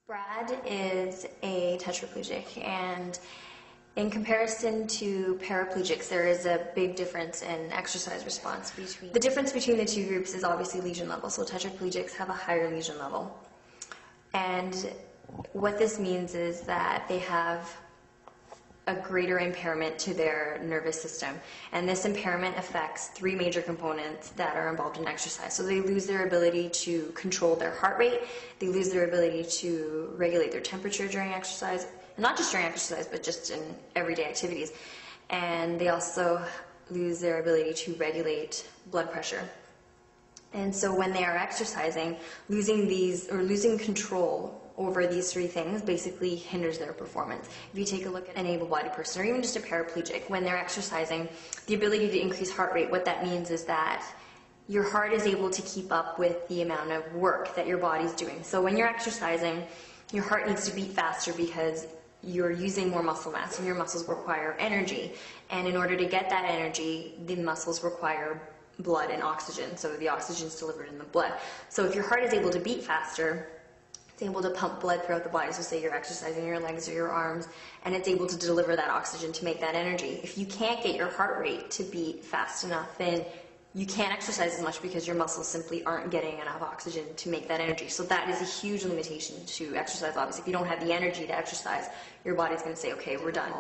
Brad is a tetraplegic, and in comparison to paraplegics, there is a big difference in exercise response between. The difference between the two groups is obviously lesion level. So tetraplegics have a higher lesion level. And what this means is that they have a greater impairment to their nervous system. And this impairment affects three major components that are involved in exercise. So they lose their ability to control their heart rate, they lose their ability to regulate their temperature during exercise, and not just during exercise, but just in everyday activities. And they also lose their ability to regulate blood pressure. And so when they are exercising, losing control over these three things basically hinders their performance. If you take a look at an able-bodied person, or even just a paraplegic, when they're exercising, the ability to increase heart rate, what that means is that your heart is able to keep up with the amount of work that your body's doing. So when you're exercising, your heart needs to beat faster because you're using more muscle mass, and your muscles require energy. And in order to get that energy, the muscles require blood and oxygen, so the oxygen is delivered in the blood. So if your heart is able to beat faster, it's able to pump blood throughout the body. So say you're exercising your legs or your arms, and it's able to deliver that oxygen to make that energy. If you can't get your heart rate to beat fast enough, then you can't exercise as much because your muscles simply aren't getting enough oxygen to make that energy. So that is a huge limitation to exercise. Obviously, if you don't have the energy to exercise, your body's going to say, okay, we're done.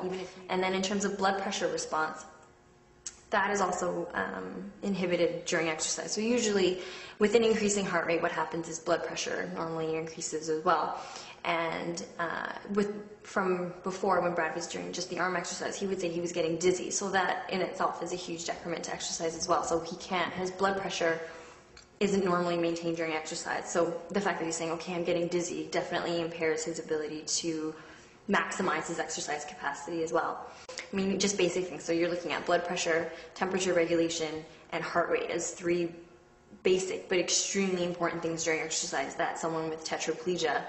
And then in terms of blood pressure response, that is also inhibited during exercise. So usually with an increasing heart rate, what happens is blood pressure normally increases as well. And from before, when Brad was doing just the arm exercise, he would say he was getting dizzy. So that in itself is a huge decrement to exercise as well. So his blood pressure isn't normally maintained during exercise. So the fact that he's saying, okay, I'm getting dizzy, definitely impairs his ability to maximize his exercise capacity as well. I mean, just basic things. So you're looking at blood pressure, temperature regulation, and heart rate as three basic but extremely important things during exercise that someone with tetraplegia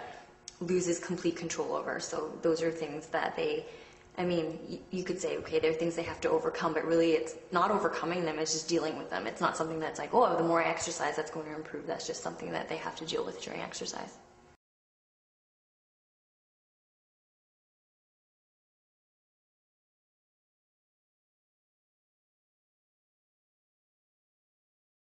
loses complete control over. So those are things that you could say, okay, they're things they have to overcome, but really it's not overcoming them, it's just dealing with them. It's not something that's like, oh, the more I exercise, that's going to improve. That's just something that they have to deal with during exercise.